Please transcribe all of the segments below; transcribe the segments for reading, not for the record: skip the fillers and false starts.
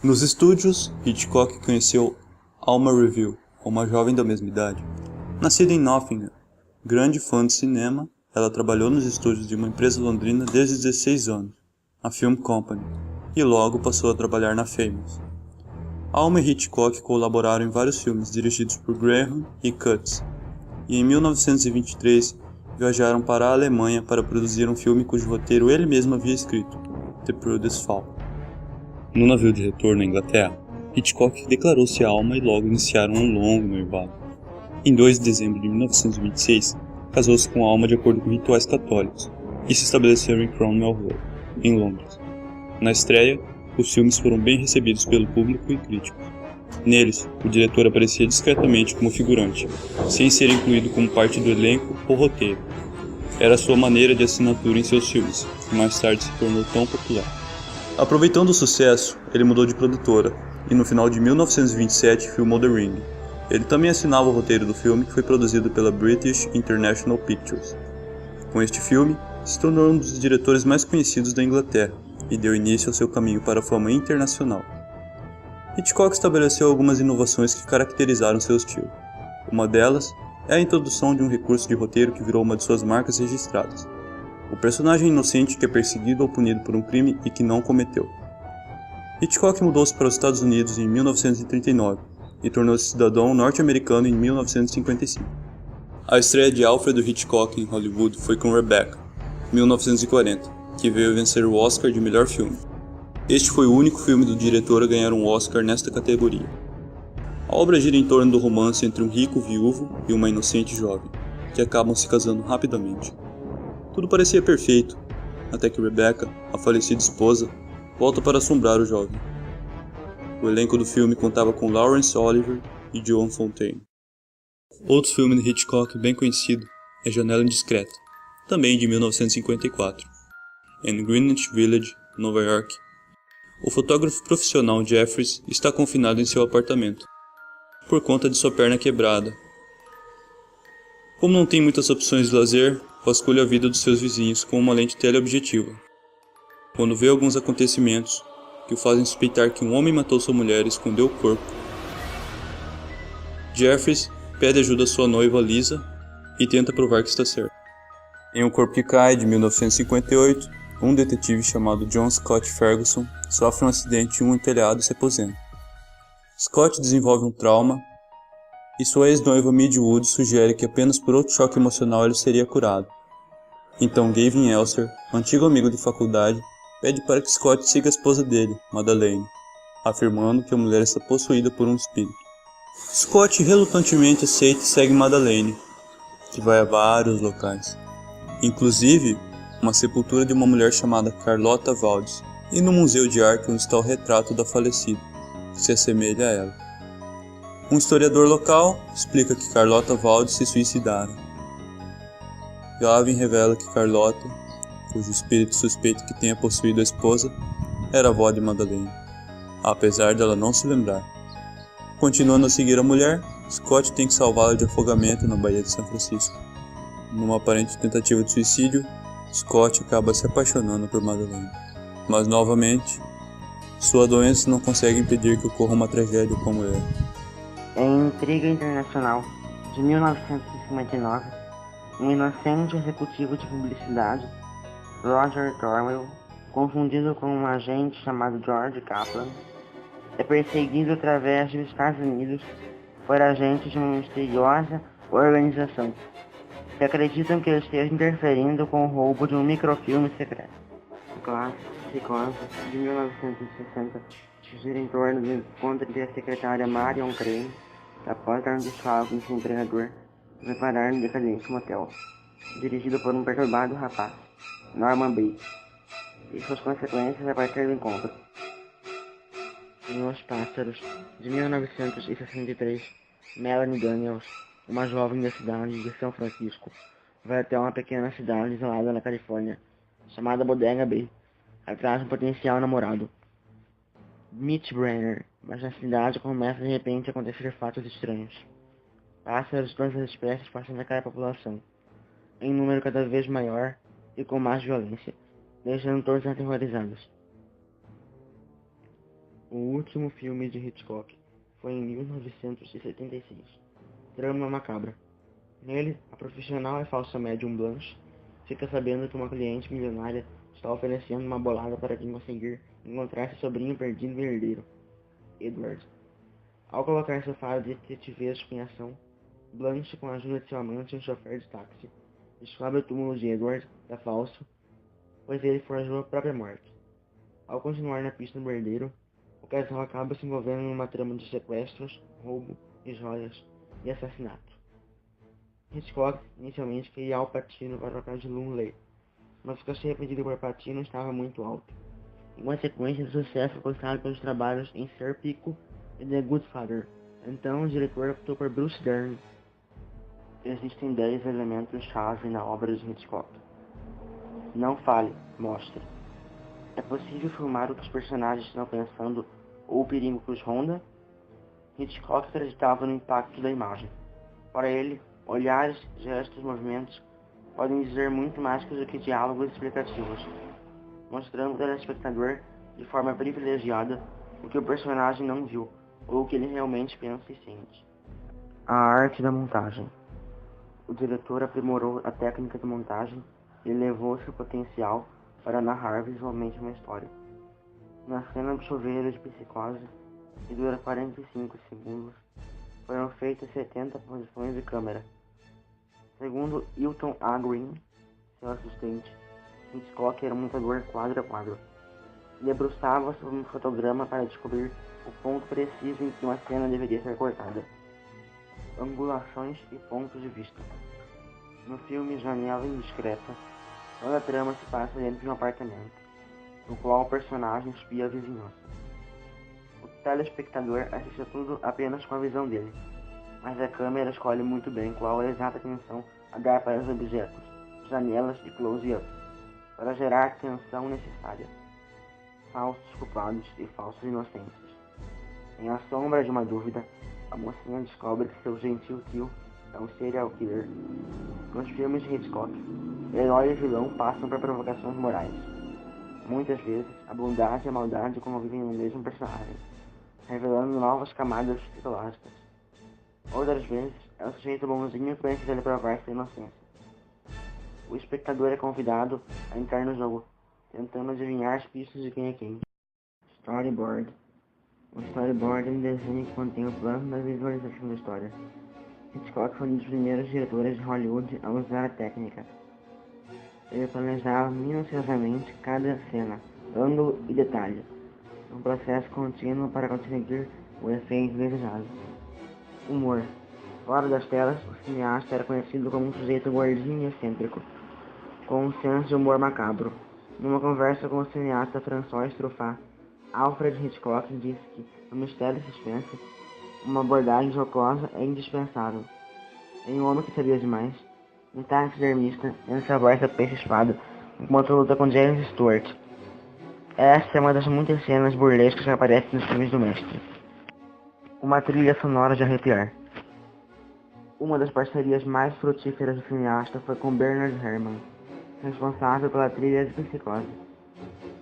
Nos estúdios, Hitchcock conheceu Alma Reville, uma jovem da mesma idade. Nascida em Nottingham, grande fã de cinema, ela trabalhou nos estúdios de uma empresa londrina desde os 16 anos, a Film Company, e logo passou a trabalhar na Famous. Alma e Hitchcock colaboraram em vários filmes dirigidos por Graham e Cutts, e em 1923 viajaram para a Alemanha para produzir um filme cujo roteiro ele mesmo havia escrito, The Prudence Fall. No navio de retorno à Inglaterra, Hitchcock declarou-se a Alma e logo iniciaram um longo noivado. Em 2 de dezembro de 1926, casou-se com Alma de acordo com rituais católicos e se estabeleceram em Cromwell Road, em Londres. Na estreia, os filmes foram bem recebidos pelo público e críticos. Neles, o diretor aparecia discretamente como figurante, sem ser incluído como parte do elenco ou roteiro. Era sua maneira de assinatura em seus filmes, que mais tarde se tornou tão popular. Aproveitando o sucesso, ele mudou de produtora, e no final de 1927 filmou The Ring. Ele também assinava o roteiro do filme, que foi produzido pela British International Pictures. Com este filme, se tornou um dos diretores mais conhecidos da Inglaterra, e deu início ao seu caminho para a fama internacional. Hitchcock estabeleceu algumas inovações que caracterizaram seu estilo. Uma delas é a introdução de um recurso de roteiro que virou uma de suas marcas registradas. O personagem inocente que é perseguido ou punido por um crime e que não cometeu. Hitchcock mudou-se para os Estados Unidos em 1939 e tornou-se cidadão norte-americano em 1955. A estreia de Alfred Hitchcock em Hollywood foi com Rebecca, 1940, que veio vencer o Oscar de melhor filme. Este foi o único filme do diretor a ganhar um Oscar nesta categoria. A obra gira em torno do romance entre um rico viúvo e uma inocente jovem, que acabam se casando rapidamente. Tudo parecia perfeito, até que Rebecca, a falecida esposa, volta para assombrar o jovem. O elenco do filme contava com Laurence Olivier e Joan Fontaine. Outro filme de Hitchcock bem conhecido é Janela Indiscreta, também de 1954. Em Greenwich Village, Nova York, o fotógrafo profissional Jeffries está confinado em seu apartamento, por conta de sua perna quebrada. Como não tem muitas opções de lazer, vasculha a vida dos seus vizinhos com uma lente teleobjetiva. Quando vê alguns acontecimentos que o fazem suspeitar que um homem matou sua mulher e escondeu o corpo, Jeffries pede ajuda à sua noiva Lisa e tenta provar que está certo. Em O Corpo que Cai, de 1958, um detetive chamado John Scott Ferguson sofre um acidente em um telhado e se aposenta. Scott desenvolve um trauma e sua ex-noiva Midge Wood sugere que apenas por outro choque emocional ele seria curado. Então Gavin Elser, um antigo amigo de faculdade, pede para que Scott siga a esposa dele, Madeleine, afirmando que a mulher está possuída por um espírito. Scott relutantemente aceita e segue Madeleine, que vai a vários locais, inclusive uma sepultura de uma mulher chamada Carlotta Valdes, e no museu de arte onde está o retrato da falecida, que se assemelha a ela. Um historiador local explica que Carlotta Valdes se suicidara. Gavin revela que Carlotta, cujo espírito suspeita que tenha possuído a esposa, era a avó de Madeleine, apesar dela não se lembrar. Continuando a seguir a mulher, Scott tem que salvá-la de afogamento na Baía de São Francisco. Numa aparente tentativa de suicídio, Scott acaba se apaixonando por Madeleine. Mas novamente, sua doença não consegue impedir que ocorra uma tragédia com a mulher. Em Intriga Internacional, de 1959, um inocente executivo de publicidade, Roger Cornwell, confundido com um agente chamado George Kaplan, é perseguido através dos Estados Unidos por agentes de uma misteriosa organização que acreditam que ele esteja interferindo com o roubo de um microfilme secreto. O clássico Psicose, de 1960, gira em torno do encontro entre a secretária Marion Crane, que após dar um desfalque em seu empregador, vai parar no decadente motel, dirigido por um perturbado rapaz, Norman Bates, e suas consequências a partir do encontro. Em Os Pássaros, de 1963, Melanie Daniels, uma jovem da cidade de São Francisco, vai até uma pequena cidade isolada na Califórnia, chamada Bodega Bay, atrás de um potencial namorado, Mitch Brenner, mas na cidade começa de repente a acontecer fatos estranhos. Pássaros de todas as espécies passam a atacar a população, em número cada vez maior e com mais violência, deixando todos aterrorizados. O último filme de Hitchcock foi em 1976. Trama macabra. Nele, a profissional e falsa médium Blanche fica sabendo que uma cliente milionária está oferecendo uma bolada para quem conseguir encontrar seu sobrinho perdido e herdeiro, Edward. Ao colocar seu faro de detetivesco em ação, Blanche, com a ajuda de seu amante e um chofer de táxi, descobre o túmulo de Edward, é falso, pois ele forjou a própria morte. Ao continuar na pista do herdeiro, o casal acaba se envolvendo em uma trama de sequestros, roubo de joias e assassinato. Hitchcock inicialmente queria Al Pacino para o papel de Lumley, mas o cachê pedido por Pacino estava muito alto. Em consequência do sucesso alcançado pelos trabalhos em Serpico e The Good Father, então o diretor optou por Bruce Dern. Existem 10 elementos-chave na obra de Hitchcock. Não fale, mostre. É possível filmar o que os personagens estão pensando ou o perigo que os ronda? Hitchcock acreditava no impacto da imagem. Para ele, olhares, gestos, movimentos podem dizer muito mais do que diálogos explicativos, mostrando ao telespectador de forma privilegiada o que o personagem não viu ou o que ele realmente pensa e sente. A arte da montagem. O diretor aprimorou a técnica de montagem e elevou seu potencial para narrar visualmente uma história. Na cena do chuveiro de Psicose, que dura 45 segundos, foram feitas 70 posições de câmera. Segundo Hilton A. Green, seu assistente, Hitchcock era um montador quadro a quadro. Debruçava sobre um fotograma para descobrir o ponto preciso em que uma cena deveria ser cortada. Angulações e pontos de vista. No filme Janela Indiscreta, toda a trama se passa dentro de um apartamento, no qual o personagem espia a vizinhança. O telespectador assiste a tudo apenas com a visão dele, mas a câmera escolhe muito bem qual a exata atenção a dar para os objetos, janelas e close-ups, para gerar a tensão necessária. Falsos culpados e falsos inocentes. Em a sombra de uma dúvida, a mocinha descobre que seu gentil tio é um serial killer. Nos filmes de Hitchcock, herói e vilão passam por provocações morais. Muitas vezes, a bondade e a maldade convivem no mesmo personagem, revelando novas camadas psicológicas. Outras vezes, é o sujeito bonzinho que precisa provar sua inocência. O espectador é convidado a entrar no jogo, tentando adivinhar as pistas de quem é quem. Storyboard. O storyboard é um desenho que contém o plano da visualização da história. Hitchcock foi um dos primeiros diretores de Hollywood a usar a técnica. Ele planejava minuciosamente cada cena, ângulo e detalhe, um processo contínuo para conseguir o efeito desejado. Humor. Fora das telas, o cineasta era conhecido como um sujeito gordinho e excêntrico, com um senso de humor macabro. Numa conversa com o cineasta François Truffaut, Alfred Hitchcock disse que, no mistério e suspense, uma abordagem jocosa é indispensável. Em Um Homem que Sabia Demais, um taxidermista entra a barca peixe-espada enquanto luta com James Stewart. Esta é uma das muitas cenas burlescas que aparecem nos filmes do mestre. Uma trilha sonora de arrepiar. Uma das parcerias mais frutíferas do cineasta foi com Bernard Herrmann, responsável pela trilha de Psicose.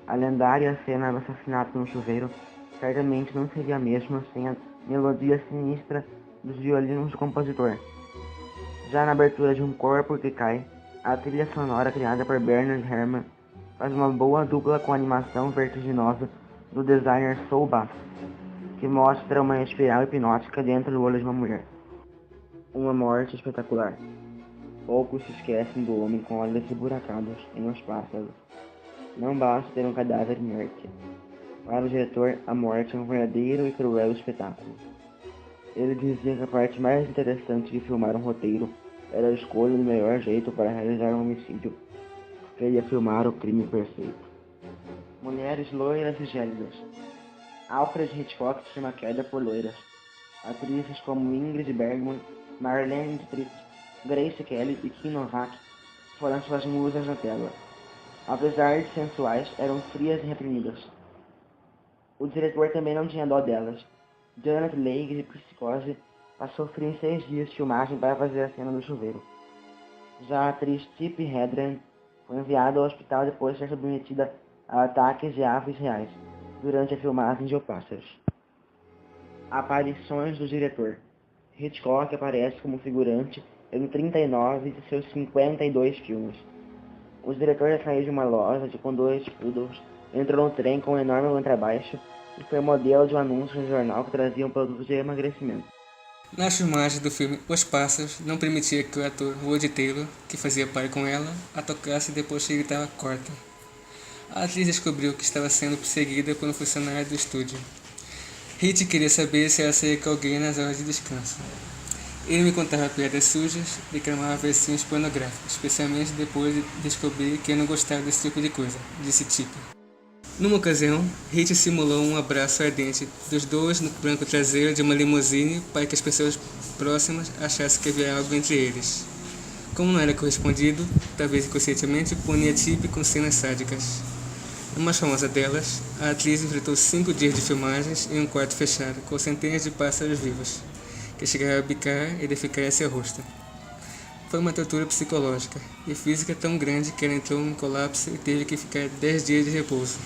A lendária cena do assassinato no chuveiro certamente não seria a mesma sem a melodia sinistra dos violinos do compositor. Já na abertura de Um Corpo que Cai, a trilha sonora criada por Bernard Herrmann faz uma boa dupla com a animação vertiginosa do designer Saul Bass, que mostra uma espiral hipnótica dentro do olho de uma mulher. Uma morte espetacular. Poucos se esquecem do homem com olhos esburacados em um espátulo. Não basta ter um cadáver inerte. Para o diretor, a morte é um verdadeiro e cruel espetáculo. Ele dizia que a parte mais interessante de filmar um roteiro era a escolha do melhor jeito para realizar um homicídio. Queria filmar o crime perfeito. Mulheres loiras e gélidas. Alfred Hitchcock tinha uma queda por loiras. Atrizes como Ingrid Bergman, Marlene Dietrich, Grace Kelly e Kim Novak foram suas musas na tela. Apesar de sensuais, eram frias e reprimidas. O diretor também não tinha dó delas. Janet Leigh, de Psicose, passou frio em 6 dias de filmagem para fazer a cena do chuveiro. Já a atriz Tippi Hedren foi enviada ao hospital depois de ser submetida a ataques de aves reais. durante a filmagem de O Pássaros. Aparições do diretor. Hitchcock aparece como figurante em 39 de seus 52 filmes. O diretor saiu de uma loja de condores poodles, entrou no trem com um enorme contrabaixo e foi modelo de um anúncio no jornal que trazia um produto de emagrecimento. Na filmagem do filme Os Pássaros, não permitia que o ator Woody Taylor, que fazia par com ela, a tocasse depois que gritava corta. A atriz descobriu que estava sendo perseguida por um funcionário do estúdio. Hit queria saber se ela saía com alguém nas horas de descanso. Ele me contava piadas sujas e declamava versinhos pornográficos, especialmente depois de descobrir que eu não gostava desse tipo de coisa, disse Chip. Numa ocasião, Hit simulou um abraço ardente dos dois no banco traseiro de uma limusine para que as pessoas próximas achassem que havia algo entre eles. Como não era correspondido, talvez inconscientemente, punia Chip com cenas sádicas. A mais famosa delas, a atriz enfrentou 5 dias de filmagens em um quarto fechado, com centenas de pássaros vivos, que chegaram a bicar e defecar em seu rosto. Foi uma tortura psicológica e física tão grande que ela entrou em colapso e teve que ficar 10 dias de repouso.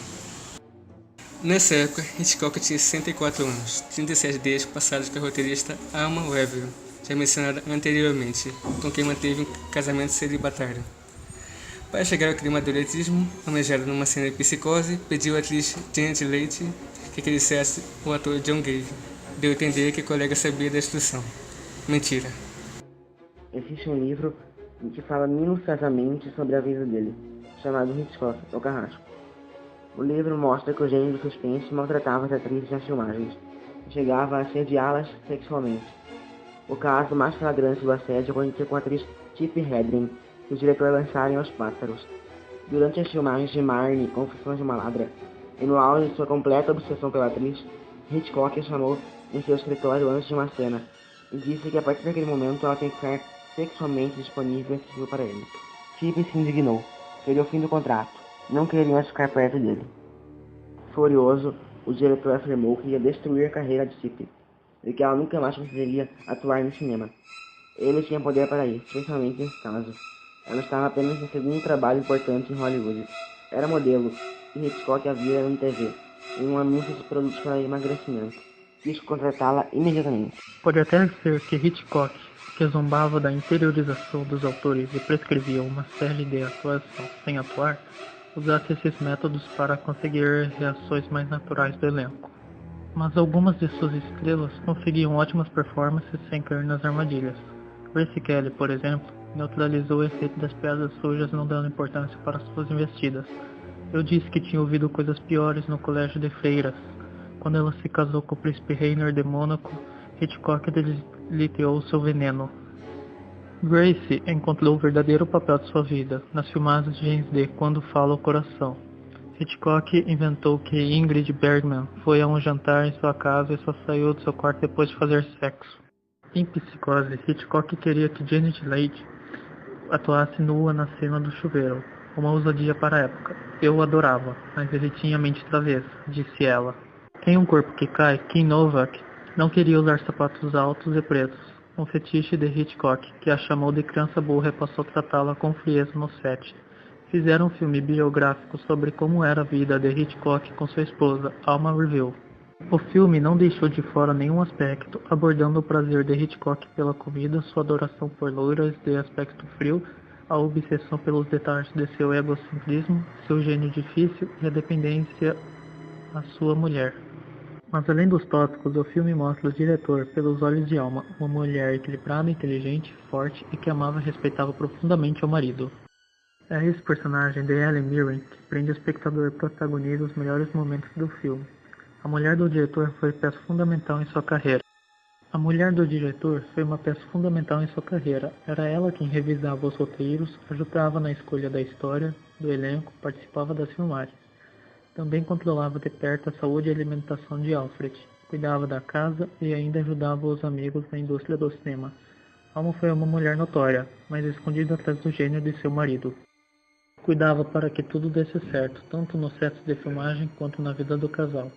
Nessa época, Hitchcock tinha 64 anos, 37 deles passados com a roteirista Alma Weaver, já mencionada anteriormente, com quem manteve um casamento celibatário. Para chegar ao clima do erotismo, almejado numa cena de psicose, pediu à atriz Janet Leigh que acariciasse o ator John Gave. Deu a entender que o colega sabia da instrução. Mentira. Existe um livro que fala minuciosamente sobre a vida dele, chamado Hitchcock, o Carrasco. O livro mostra que o gênio do suspense maltratava as atrizes nas filmagens e chegava a assediá-las sexualmente. O caso mais flagrante do assédio aconteceu com a atriz Tippi Hedren, que o diretor lançara em Os Pássaros. Durante as filmagens de Marnie, Confissões de uma Ladra, e no auge de sua completa obsessão pela atriz, Hitchcock a chamou em seu escritório antes de uma cena e disse que a partir daquele momento ela tem que ficar sexualmente disponível e acessível para ele. Tippi se indignou. Seria o fim do contrato. Não queria mais ficar perto dele. Furioso, o diretor afirmou que ia destruir a carreira de Tippi e que ela nunca mais conseguiria atuar no cinema. Ele tinha poder para isso, especialmente nesse caso. Ela estava apenas no segundo trabalho importante em Hollywood. Era modelo, e Hitchcock a via em TV, em um anúncio de produtos para emagrecimento. Quis contratá-la imediatamente. Pode até ser que Hitchcock, que zombava da interiorização dos autores e prescrevia uma série de atuação sem atuar, usasse esses métodos para conseguir reações mais naturais do elenco. Mas algumas de suas estrelas conseguiam ótimas performances sem cair nas armadilhas. Grace Kelly, por exemplo, neutralizou o efeito das piadas sujas não dando importância para suas investidas. Eu disse que tinha ouvido coisas piores no colégio de freiras. Quando ela se casou com o príncipe Rainier de Mônaco, Hitchcock deliteou seu veneno. Grace encontrou o verdadeiro papel de sua vida nas filmagens de James D. Quando Fala o Coração. Hitchcock inventou que Ingrid Bergman foi a um jantar em sua casa e só saiu do seu quarto depois de fazer sexo. Em Psicose, Hitchcock queria que Janet Leigh atuasse nua na cena do chuveiro, uma ousadia para a época. Eu o adorava, mas ele tinha mente travessa, disse ela. Em Um Corpo que Cai, Kim Novak não queria usar sapatos altos e pretos, um fetiche de Hitchcock, que a chamou de criança burra e passou a tratá-la com frieza no set. Fizeram um filme biográfico sobre como era a vida de Hitchcock com sua esposa, Alma Reville. O filme não deixou de fora nenhum aspecto, abordando o prazer de Hitchcock pela comida, sua adoração por loiras de aspecto frio, a obsessão pelos detalhes de seu egocentrismo, seu gênio difícil e a dependência à sua mulher. Mas além dos tópicos, o filme mostra o diretor pelos olhos de Alma, uma mulher equilibrada, inteligente, forte e que amava e respeitava profundamente o marido. É esse personagem de Helen Mirren que prende o espectador e protagoniza os melhores momentos do filme. A mulher do diretor foi peça fundamental em sua carreira. Era ela quem revisava os roteiros, ajudava na escolha da história, do elenco, participava das filmagens. Também controlava de perto a saúde e alimentação de Alfred, cuidava da casa e ainda ajudava os amigos na indústria do cinema. Alma foi uma mulher notória, mas escondida atrás do gênio de seu marido. Cuidava para que tudo desse certo, tanto no set de filmagem quanto na vida do casal.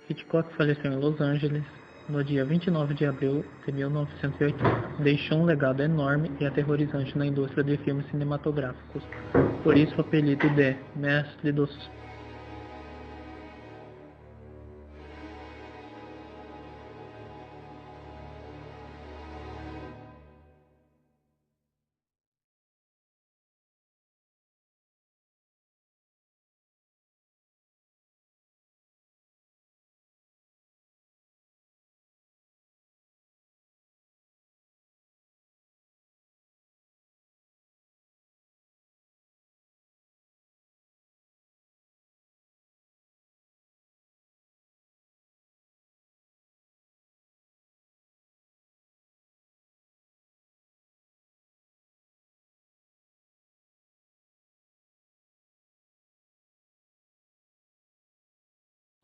Hitchcock faleceu em Los Angeles no dia 29 de abril de 1980. Deixou um legado enorme e aterrorizante na indústria de filmes cinematográficos. Por isso o apelido de Mestre dos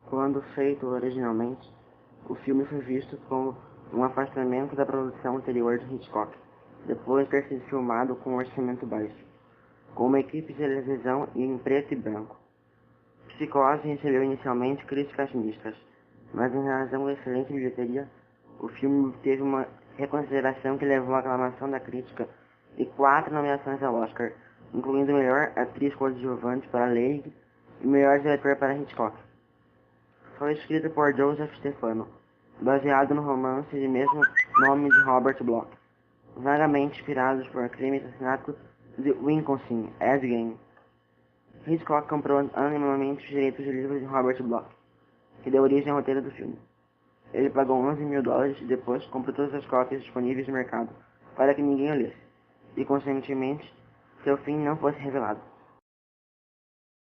Quando feito originalmente, o filme foi visto como um afastamento da produção anterior de Hitchcock, depois de ter sido filmado com um orçamento baixo, com uma equipe de televisão e em preto e branco. Psicose recebeu inicialmente críticas mistas, mas em razão da excelente bilheteria, o filme teve uma reconsideração que levou à aclamação da crítica e 4 nomeações ao Oscar, incluindo melhor atriz coadjuvante para Leigh e melhor diretor para Hitchcock. Foi escrito por Joseph Stefano, baseado no romance de mesmo nome de Robert Bloch, vagamente inspirados por Crime e Assassinato de Wisconsin, Ed Gein. Hitchcock comprou anonimamente os direitos de livros de Robert Bloch, que deu origem ao roteiro do filme. Ele pagou $11 mil e depois comprou todas as cópias disponíveis no mercado, para que ninguém o lesse, e, consequentemente, seu fim não fosse revelado.